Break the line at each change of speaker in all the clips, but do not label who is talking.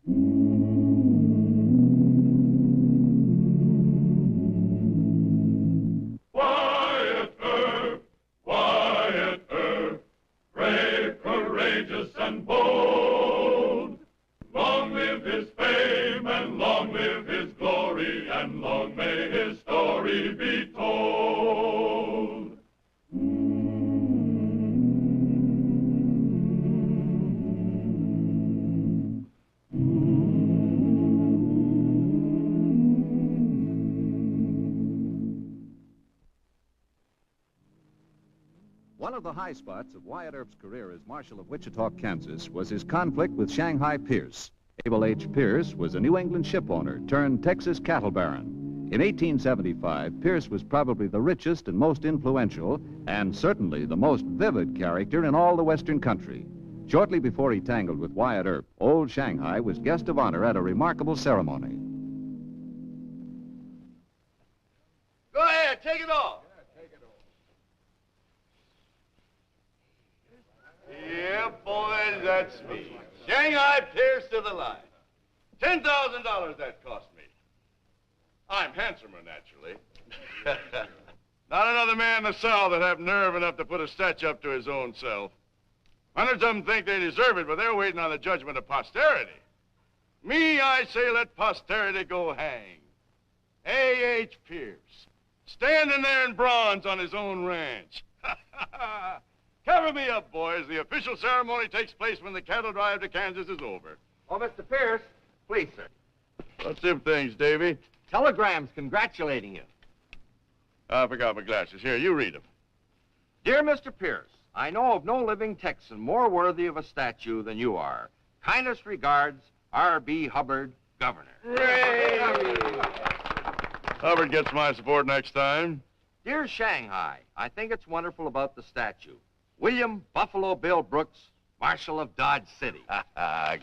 Wyatt Earp, brave, courageous, and bold. Long live his fame, and long live his glory, and long may his story be told.
One of the high spots of Wyatt Earp's career as Marshal of Wichita, Kansas, was his conflict with Shanghai Pierce. Abel H. Pierce was a New England ship owner turned Texas cattle baron. In 1875, Pierce was probably the richest and most influential, and certainly the most vivid character in all the Western country. Shortly before he tangled with Wyatt Earp, old Shanghai was guest of honor at a remarkable ceremony.
Go ahead, take it off. Yeah, boys, that's me. Shanghai Pierce to the line. $10,000 that cost me. I'm handsomer, naturally. Not another man in the South that have nerve enough to put a statue up to his own self. Hundreds of them think they deserve it, but they're waiting on the judgment of posterity. Me, I say let posterity go hang. A.H. Pierce, standing there in bronze on his own ranch. Cover me up, boys. The official ceremony takes place when the cattle drive to Kansas is over.
Oh, Mr. Pierce, please, sir.
What's them things, Davy?
Telegrams congratulating you.
I forgot my glasses. Here, you read them.
Dear Mr. Pierce, I know of no living Texan more worthy of a statue than you are. Kindest regards, R.B. Hubbard, Governor.
Hooray! Hubbard gets my support next time.
Dear Shanghai, I think it's wonderful about the statue. William Buffalo Bill Brooks, Marshal of Dodge City.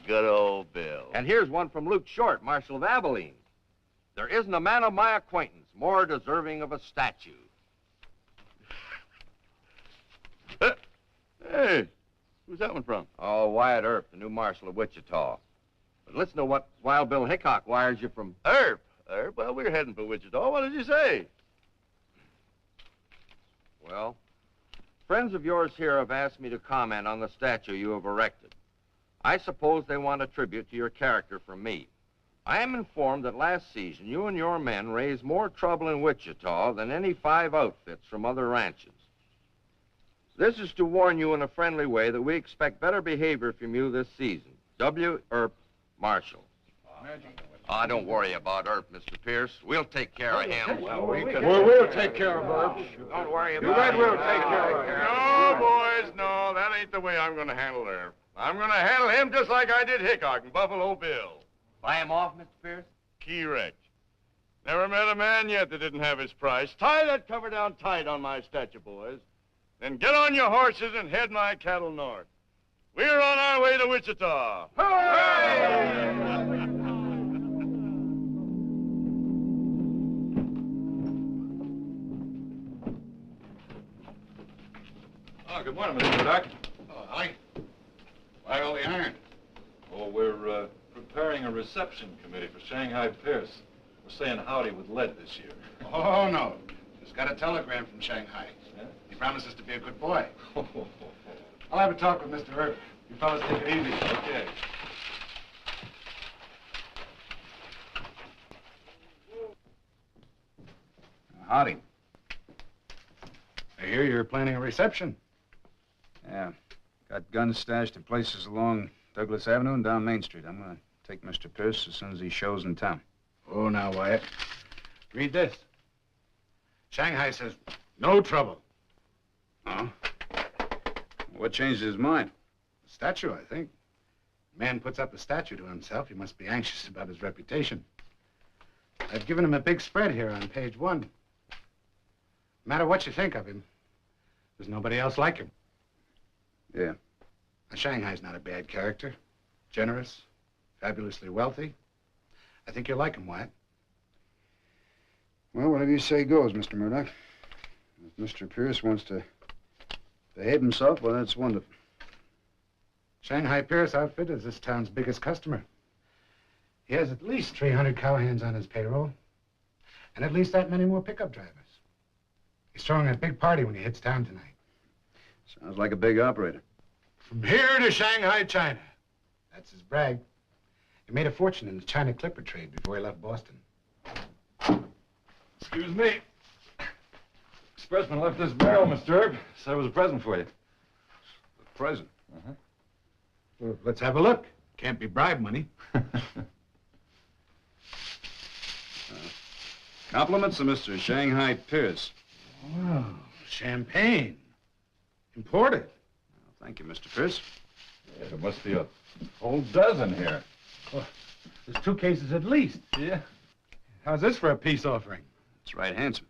Good old Bill.
And here's one from Luke Short, Marshal of Abilene. There isn't a man of my acquaintance more deserving of a statue.
Hey, who's that one from?
Oh, Wyatt Earp, the new Marshal of Wichita. But listen to what Wild Bill Hickok wires you from...
Earp? Earp? Well, we're heading for Wichita. What did you say?
Well, friends of yours here have asked me to comment on the statue you have erected. I suppose they want a tribute to your character from me. I am informed that last season you and your men raised more trouble in Wichita than any 5 outfits from other ranches. This is to warn you in a friendly way that we expect better behavior from you this season. W. Earp, Marshal. Don't worry about Earp, Mr. Pierce. We'll take care of him.
We'll take care of Earp.
Don't worry about
You bet we'll take care of him.
No, boys, no. That ain't the way I'm going to handle Earp. I'm going to handle him just like I did Hickok and Buffalo Bill.
Buy him off, Mr. Pierce?
Key wrecked. Never met a man yet that didn't have his price. Tie that cover down tight on my statue, boys. Then get on your horses and head my cattle north. We're on our way to Wichita. Hooray!
Oh, good morning, Mr. Murdoch.
Oh, hi. Why all the iron?
Oh, we're preparing a reception committee for Shanghai Pierce. We're saying howdy with lead this year.
Oh, no. Just got a telegram from Shanghai.
Yeah?
He promises to be a good boy. I'll have a talk with Mr. Earp. You fellas take it easy.
Okay.
Howdy. I hear you're planning a reception.
Yeah. Got guns stashed in places along Douglas Avenue and down Main Street. I'm going to take Mr. Pierce as soon as he shows in town.
Oh, now, Wyatt. Read this. Shanghai says no trouble.
Oh? What changed his mind?
The statue, I think. Man puts up a statue to himself. He must be anxious about his reputation. I've given him a big spread here on page 1. No matter what you think of him, there's nobody else like him.
Yeah.
Now, Shanghai's not a bad character. Generous, fabulously wealthy. I think you'll like him, Wyatt.
Well, whatever you say goes, Mr. Murdoch. If Mr. Pierce wants to behave himself, well, that's wonderful.
Shanghai Pierce outfit is this town's biggest customer. He has at least 300 cowhands on his payroll. And at least that many more pickup drivers. He's throwing a big party when he hits town tonight.
Sounds like a big operator.
From here to Shanghai, China. That's his brag. He made a fortune in the China clipper trade before he left Boston.
Excuse me. Expressman left this barrel, Mr. Earp. Said it was a present for you.
A present?
Uh-huh.
Well, let's have a look. Can't be bribe money.
Compliments to Mr. Shanghai Pierce.
Wow, champagne. Imported.
Well, thank you, Mr. Pierce.
Yeah, there must be a whole dozen here.
Oh, there's 2 cases at least.
Yeah?
How's this for a peace offering?
It's right handsome.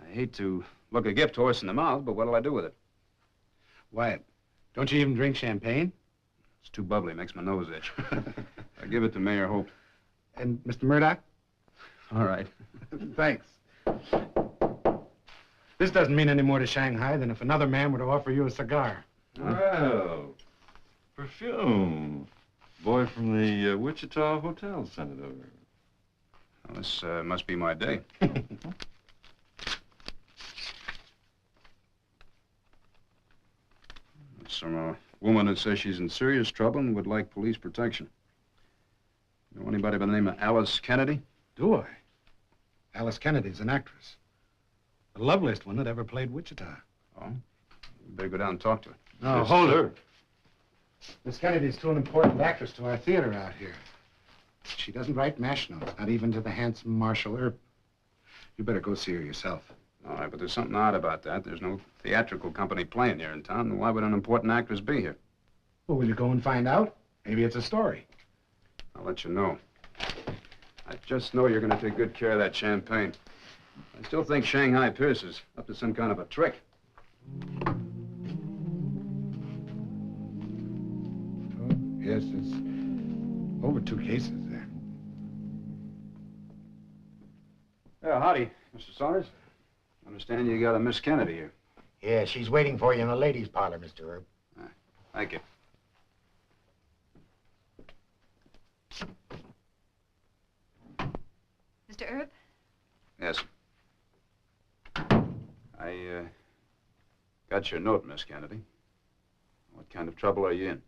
I hate to look a gift horse in the mouth, but what'll I do with it?
Wyatt, don't you even drink champagne?
It's too bubbly, makes my nose itch. I give it to Mayor Hope.
And Mr. Murdoch?
All right.
Thanks. This doesn't mean any more to Shanghai than if another man were to offer you a cigar.
Well, perfume. Boy from the Wichita hotel sent it over.
Well, this must be my day. It's from a woman that says she's in serious trouble and would like police protection. You know anybody by the name of Alice Kennedy?
Do I? Alice Kennedy's an actress. The loveliest one that ever played Wichita.
Oh? You better go down and talk to her.
No,
Yes,
hold
sir.
it. Miss Kennedy's too an important actress to our theater out here. She doesn't write mash notes, not even to the handsome Marshal Earp. You better go see her yourself.
All right, but there's something odd about that. There's no theatrical company playing here in town. Why would an important actress be here?
Well, will you go and find out? Maybe it's a story.
I'll let you know. I just know you're going to take good care of that champagne. I still think Shanghai Pierce is up to some kind of a trick.
Oh, yes, it's over 2 cases there.
Yeah, howdy, Mr. Saunders. I understand you got a Miss Kennedy here.
Yeah, she's waiting for you in the ladies' parlor, Mr. Earp.
Thank you.
Mr. Earp?
Yes. I got your note, Miss Kennedy. What kind of trouble are you in?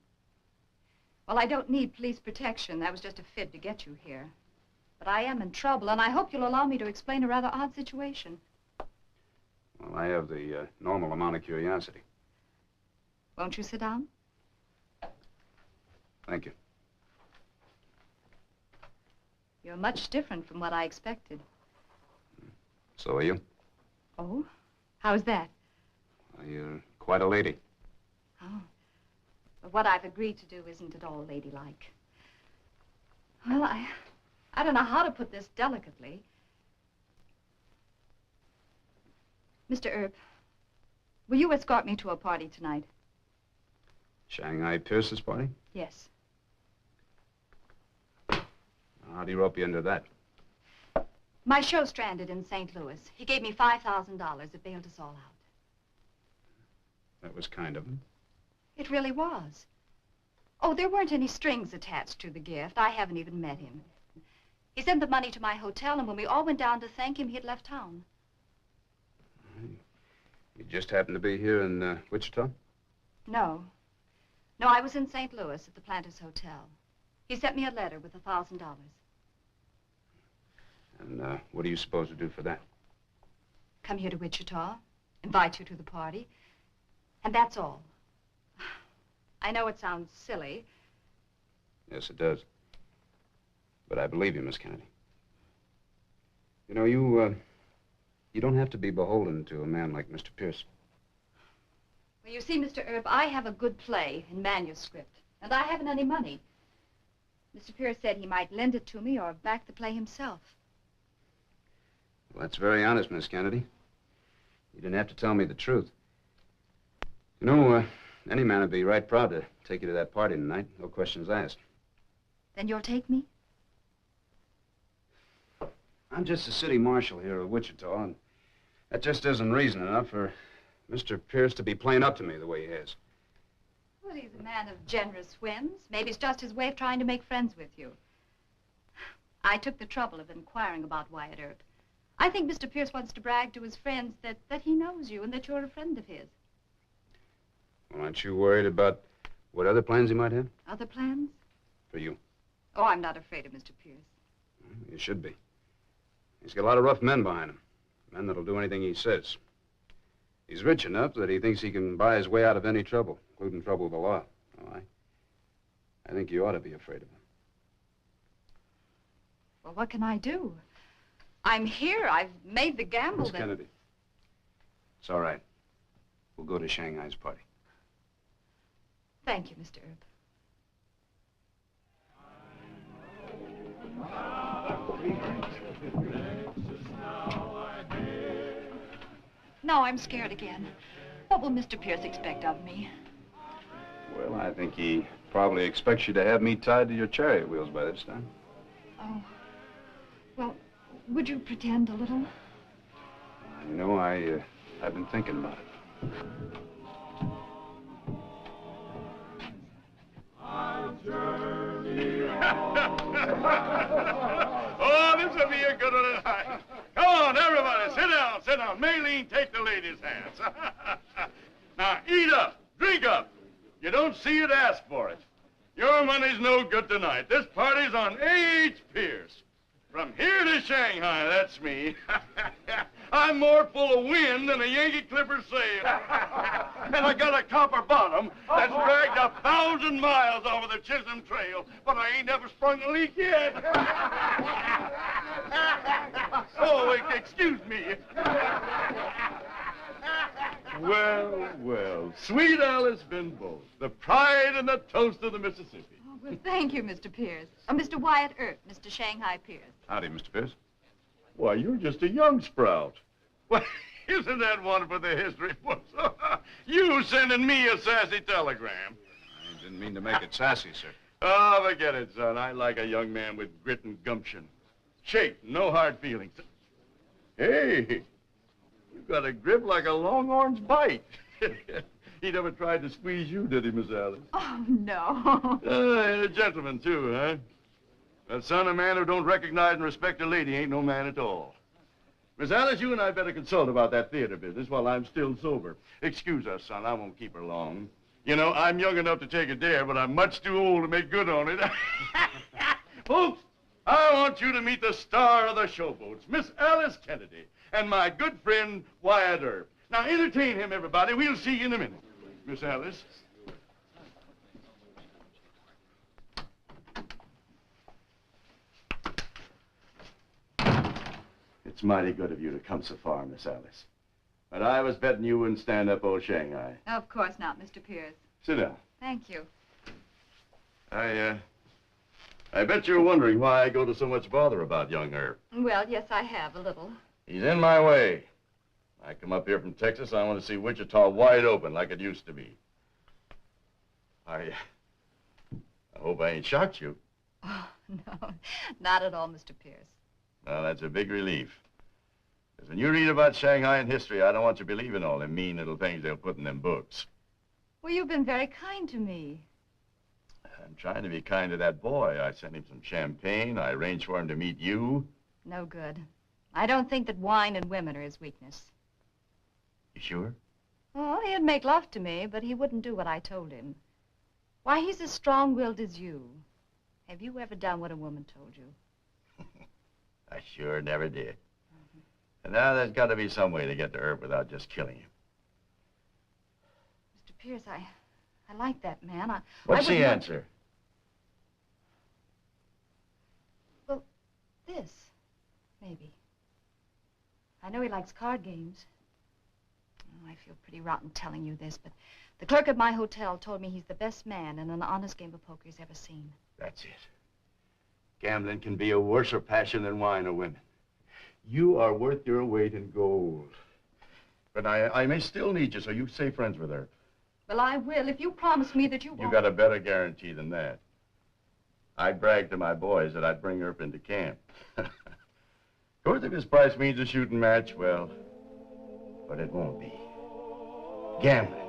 Well, I don't need police protection. That was just a fib to get you here. But I am in trouble, and I hope you'll allow me to explain a rather odd situation.
Well, I have the normal amount of curiosity.
Won't you sit down?
Thank you.
You're much different from what I expected.
So are you?
Oh? How's that?
Well, you're quite a lady.
Oh. But what I've agreed to do isn't at all ladylike. Well, I don't know how to put this delicately. Mr. Earp, will you escort me to a party tonight?
Shanghai Pierce's party?
Yes.
How do you rope you into that?
My show stranded in St. Louis. He gave me $5,000. It bailed us all out.
That was kind of him.
It really was. Oh, there weren't any strings attached to the gift. I haven't even met him. He sent the money to my hotel, and when we all went down to thank him, he had left town.
You just happened to be here in Wichita?
No. No, I was in St. Louis at the Planters Hotel. He sent me a letter with $1,000.
And what are you supposed to do for that?
Come here to Wichita, invite you to the party, and that's all. I know it sounds silly.
Yes, it does. But I believe you, Miss Kennedy. You know, you don't have to be beholden to a man like Mr. Pierce.
Well, you see, Mr. Earp, I have a good play in manuscript, and I haven't any money. Mr. Pierce said he might lend it to me or back the play himself.
Well, that's very honest, Miss Kennedy. You didn't have to tell me the truth. You know, any man would be right proud to take you to that party tonight. No questions asked.
Then you'll take me?
I'm just the city marshal here of Wichita, and that just isn't reason enough for Mr. Pierce to be playing up to me the way he has.
Well, he's a man of generous whims. Maybe it's just his way of trying to make friends with you. I took the trouble of inquiring about Wyatt Earp. I think Mr. Pierce wants to brag to his friends that he knows you and that you're a friend of his.
Well, aren't you worried about what other plans he might have?
Other plans?
For you?
Oh, I'm not afraid of Mr. Pierce.
You should be. He's got a lot of rough men behind him. Men that'll do anything he says. He's rich enough that he thinks he can buy his way out of any trouble, including trouble with the law. Oh, I think you ought to be afraid of him.
Well, what can I do? I'm here. I've made the gamble.
Miss Kennedy. It's all right. We'll go to Shanghai's party.
Thank you, Mr. Earp. No, I'm scared again. What will Mr. Pierce expect of me?
Well, I think he probably expects you to have me tied to your chariot wheels by this time.
Oh. Well, would you pretend a little?
You know, I've been thinking about it.
Oh, this will be a good one tonight. Come on, everybody, sit down, sit down. Maylene, take the ladies' hands. Now, eat up, drink up. You don't see it, ask for it. Your money's no good tonight. This party's on A.H. Pierce. From here to Shanghai, that's me. I'm more full of wind than a Yankee Clipper sail. And I got a copper bottom that's dragged 1,000 miles over the Chisholm Trail, but I ain't never sprung a leak yet. Oh, excuse me. Well, well, sweet Alice Benbow, the pride and the toast of the Mississippi.
Oh, well, thank you, Mr. Pierce. Mr. Wyatt Earp, Mr. Shanghai Pierce.
Howdy, Mr. Pierce.
Why, you're just a young sprout. Well, isn't that one for the history books? You sending me a sassy telegram.
I didn't mean to make it sassy, sir.
Oh, forget it, son. I like a young man with grit and gumption. Shake, no hard feelings. Hey, you got a grip like a longhorn's bite. He never tried to squeeze you, did he, Miss Alice?
Oh, no.
And a gentleman, too, huh? But, son, a man who don't recognize and respect a lady ain't no man at all. Miss Alice, you and I better consult about that theater business while I'm still sober. Excuse us, son. I won't keep her long. You know, I'm young enough to take a dare, but I'm much too old to make good on it. Folks, I want you to meet the star of the showboats, Miss Alice Kennedy, and my good friend, Wyatt Earp. Now, entertain him, everybody. We'll see you in a minute. Miss Alice. It's mighty good of you to come so far, Miss Alice. But I was betting you wouldn't stand up old Shanghai.
Of course not, Mr. Pierce.
Sit down.
Thank you.
I bet you're wondering why I go to so much bother about young Earp.
Well, yes, I have, a little.
He's in my way. I come up here from Texas, I want to see Wichita wide open like it used to be. I hope I ain't shocked you.
Oh, no, not at all, Mr. Pierce.
Well, that's a big relief. Because when you read about Shanghai in history, I don't want you believing all them mean little things they'll put in them books.
Well, you've been very kind to me.
I'm trying to be kind to that boy. I sent him some champagne. I arranged for him to meet you.
No good. I don't think that wine and women are his weakness.
You sure?
Oh, he'd make love to me, but he wouldn't do what I told him. Why, he's as strong-willed as you. Have you ever done what a woman told you?
I sure never did. And now there's got to be some way to get to Earp without just killing him.
Mr. Pierce, I like that man.
What's
I
the answer?
Well, this, maybe. I know he likes card games. Oh, I feel pretty rotten telling you this, but the clerk at my hotel told me he's the best man in an honest game of poker he's ever seen.
That's it. Gambling can be a worser passion than wine or women. You are worth your weight in gold. But I may still need you, so you stay friends with her.
Well, I will, if you promise me that you won't.
You got a better guarantee than that. I'd brag to my boys that I'd bring Earp into camp. Of course, if his price means a shooting match, well, but it won't be. Gambling.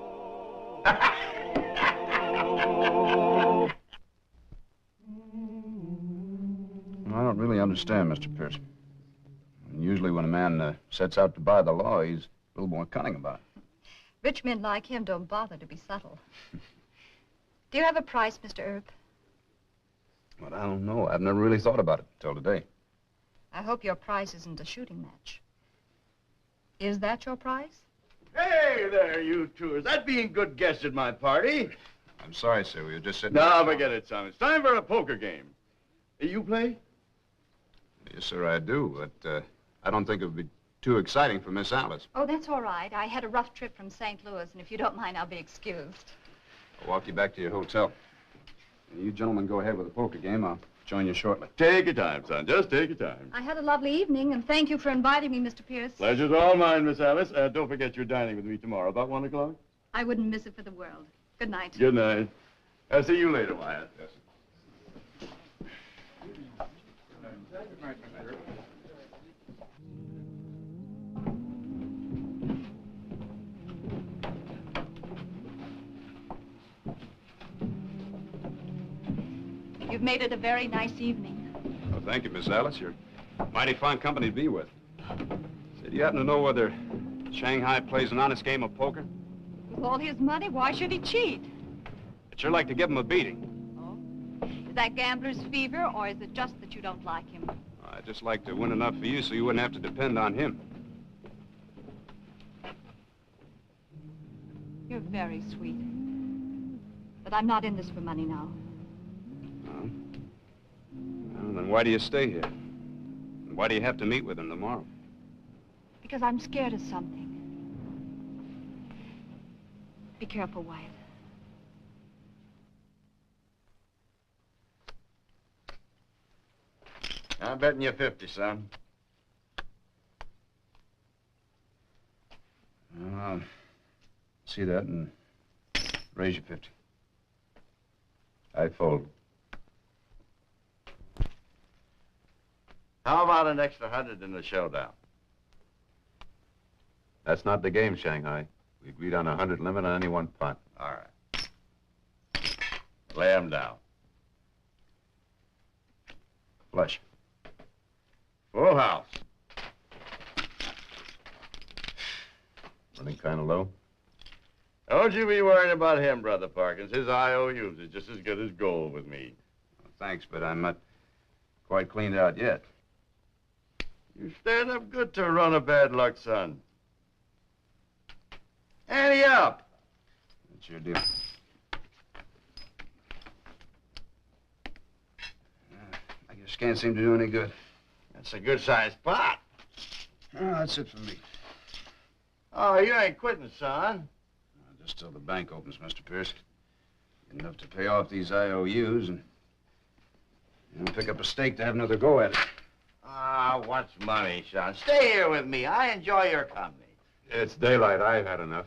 Well, don't really understand, Mr. Pierce. And usually when a man sets out to buy the law, he's a little more cunning about it.
Rich men like him don't bother to be subtle. Do you have a price, Mr. Earp?
But I don't know. I've never really thought about it till today.
I hope your price isn't a shooting match. Is that your price?
Hey there, you two. Is that being good guests at my party?
I'm sorry, sir. We were just sitting...
No, forget it, son. It's time for a poker game. You play?
Yes, sir, I do. But I don't think it would be too exciting for Miss Alice.
Oh, that's all right. I had a rough trip from St. Louis, and if you don't mind, I'll be excused.
I'll walk you back to your hotel. You gentlemen go ahead with the poker game. I'll join you shortly.
Take your time, son. Just take your time.
I had a lovely evening, and thank you for inviting me, Mr. Pierce.
Pleasure's all mine, Miss Alice. Don't forget you're dining with me tomorrow, about 1 o'clock.
I wouldn't miss it for the world. Good night.
Good night. I'll see you later, Wyatt. Yes.
You've made it a very nice evening.
Well, thank you, Miss Alice. You're mighty fine company to be with. Say, do you happen to know whether Shanghai plays an honest game of poker?
With all his money, why should he cheat?
I'd sure like to give him a beating.
Oh? Is that gambler's fever, or is it just that you don't like him?
I'd just like to win enough for you so you wouldn't have to depend on him.
You're very sweet. But I'm not in this for money now.
Oh? Well, then why do you stay here? And why do you have to meet with him tomorrow?
Because I'm scared of something. Be careful, Wyatt.
I'm betting you 50, son.
I'll see that and raise you 50. I fold.
How about an extra 100 in the showdown?
That's not the game, Shanghai. We agreed on a 100 limit on any one pot.
All right. Lay 'em down.
Flush.
Full house.
Running kind of low.
Don't you be worrying about him, Brother Parkins. His IOUs is just as good as gold with me.
Well, thanks, but I'm not quite cleaned out yet.
You stand up good to a run of bad luck, son. Ante up.
That's your deal. I just can't seem to do any good.
That's a good-sized pot.
Oh, that's it for me.
Oh, you ain't quitting, son.
Just till the bank opens, Mr. Pierce. Enough to pay off these IOUs and pick up a stake to have another go at it.
Ah, what's money, son? Stay here with me. I enjoy your company.
It's daylight. I've had enough.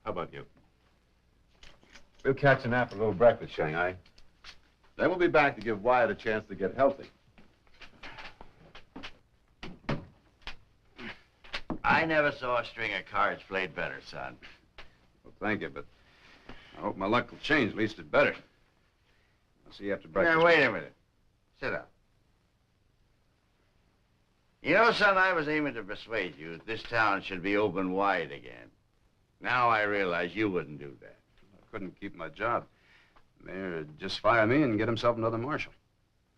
How about you? We'll catch a nap for a little breakfast, Shanghai. Then we'll be back to give Wyatt a chance to get healthy.
I never saw a string of cards played better, son.
Well, thank you, but I hope my luck will change. At least it better. I'll see you after breakfast.
Now, wait a minute. Sit down. You know, son, I was aiming to persuade you that this town should be open wide again. Now I realize you wouldn't do that.
I couldn't keep my job. The mayor would just fire me and get himself another marshal.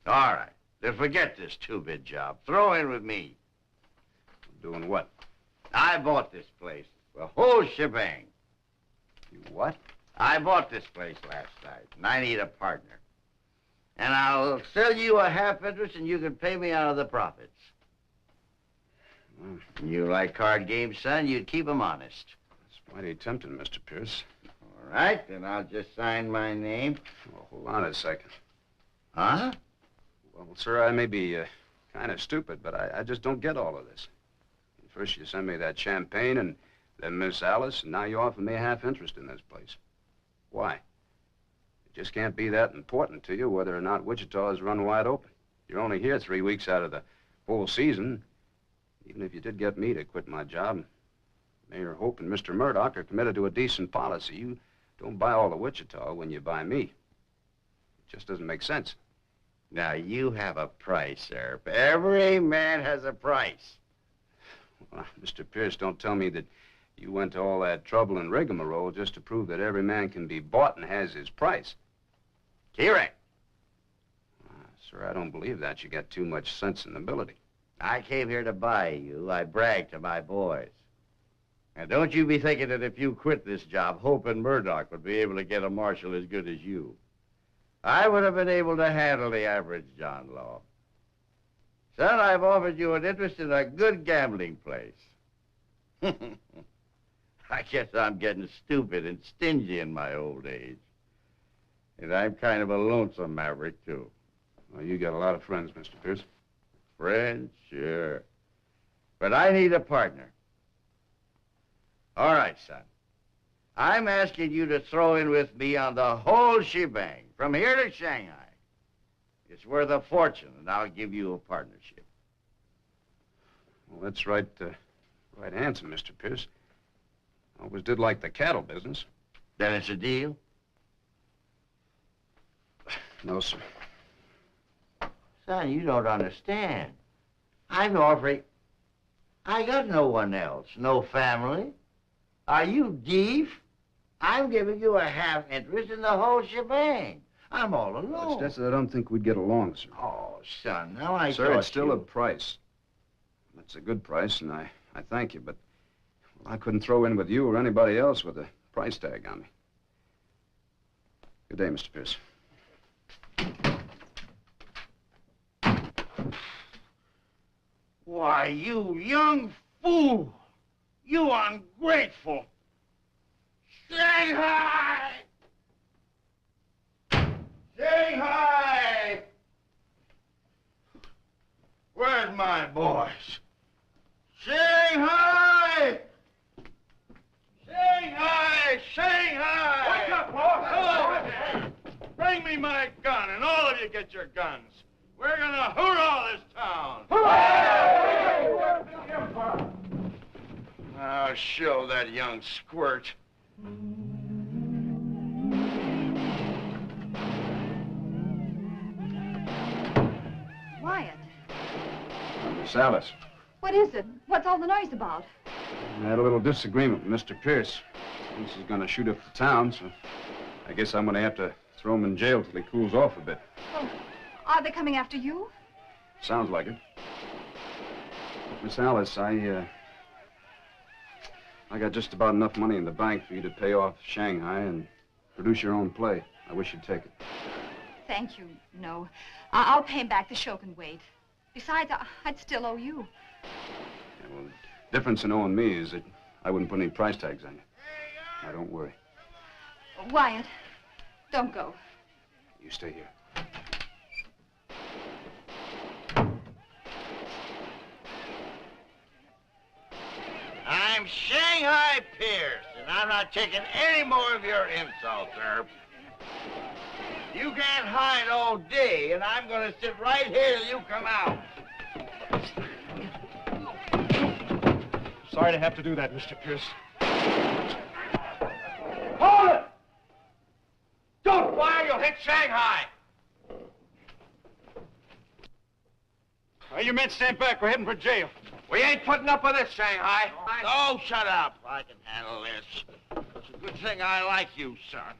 All right. Then forget this two-bit job. Throw in with me.
Doing what?
I bought this place. The whole shebang.
You what?
I bought this place last night, and I need a partner. And I'll sell you a half interest, and you can pay me out of the profits. You like card games, son? You'd keep 'em honest.
It's mighty tempting, Mr. Pierce.
All right, then I'll just sign my name.
Well, hold on a second.
Huh?
Well, sir, I may be kind of stupid, but I just don't get all of this. First you send me that champagne, and then Miss Alice, and now you offer me a half interest in this place. Why? It just can't be that important to you whether or not Wichita is run wide open. You're only here 3 weeks out of the whole season. Even if you did get me to quit my job, Mayor Hope and Mr. Murdoch are committed to a decent policy. You don't buy all of Wichita when you buy me. It just doesn't make sense.
Now, you have a price, Earp. Every man has a price.
Well, Mr. Pierce, don't tell me that you went to all that trouble and rigmarole just to prove that every man can be bought and has his price.
Correct.
Sir, I don't believe that. You got too much sense and ability.
I came here to buy you. I bragged to my boys. And don't you be thinking that if you quit this job, Hope and Murdoch would be able to get a marshal as good as you. I would have been able to handle the average John Law. Son, I've offered you an interest in a good gambling place. I guess I'm getting stupid and stingy in my old age. And I'm kind of a lonesome maverick, too.
Well, you got a lot of friends, Mr. Pierce.
Friends? Sure. But I need a partner. All right, son. I'm asking you to throw in with me on the whole shebang, from here to Shanghai. It's worth a fortune, and I'll give you a partnership.
Well, that's right handsome, Mr. Pierce. Always did like the cattle business.
Then it's a deal?
No, sir.
Son, you don't understand. I'm offering... I got no one else, no family. Are you deaf? I'm giving you a half interest in the whole shebang. I'm all alone.
That's I don't think we'd get along, sir.
Oh, son, now I
Sir,
thought
it's still
you...
a price. It's a good price, and I thank you, but I couldn't throw in with you or anybody else with a price tag on me. Good day, Mr. Pierce.
Why, you young fool! You ungrateful! Shanghai! Shanghai! Where's my boys? Shanghai! Shanghai! Shanghai!
Wake up, boss!
Hello! Bring me my gun, and all of you get your guns. We're gonna hoorah this town. I'll show that young squirt.
Wyatt,
Miss Alice,
what is it? What's all the noise about?
I had a little disagreement with Mr. Pierce. Thinks he's going to shoot up the town, so I guess I'm going to have to throw him in jail till he cools off a bit.
Oh, are they coming after you?
Sounds like it. Miss Alice, I got just about enough money in the bank for you to pay off Shanghai and produce your own play. I wish you'd take it.
Thank you. No. I'll pay him back. The show can wait. Besides, I'd still owe you.
Yeah, well, the difference in owing me is that I wouldn't put any price tags on you. Now, don't worry.
Wyatt, don't go.
You stay here.
I'm Shanghai Pierce, and I'm not taking any more of your insults, Earp. You can't hide all day, and I'm going to sit right here till you come out.
Sorry to have to do that, Mr. Pierce.
Hold it! Don't fire, you'll hit Shanghai.
Well, you men stand back. We're heading for jail.
We ain't putting up with this, Shanghai. Oh, shut up. I can handle this. It's a good thing I like you, son.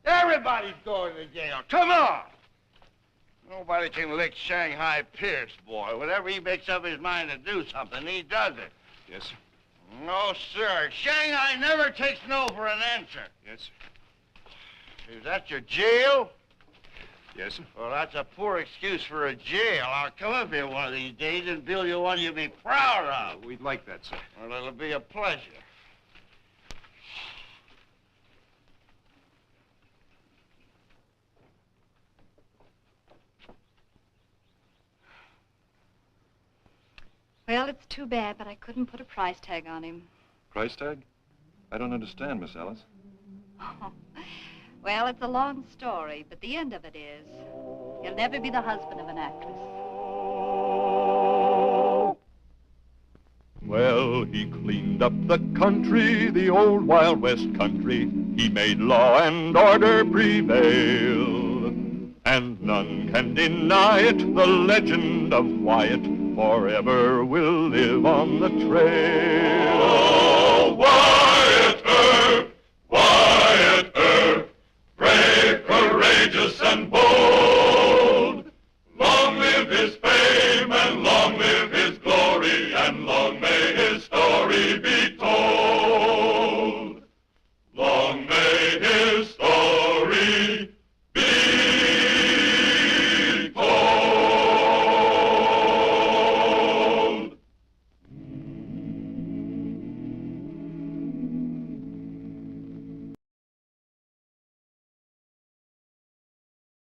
Everybody's going to jail. Come on. Nobody can lick Shanghai Pierce, boy. Whenever he makes up his mind to do something, he does it.
Yes, sir.
No, sir. Shanghai never takes no for an answer.
Yes, sir.
Is that your jail?
Yes, sir.
Well, that's a poor excuse for a jail. I'll come up here one of these days and build you one you'll be proud of.
We'd like that, sir.
Well, it'll be a pleasure.
Well, it's too bad, but I couldn't put a price tag on him.
Price tag? I don't understand, Miss Alice.
Oh. Well, it's a long story, but the end of it is he'll never be the husband of an actress.
Well, he cleaned up the country, the old Wild West country. He made law and order prevail. and none can deny it. The legend of Wyatt forever will live on the trail.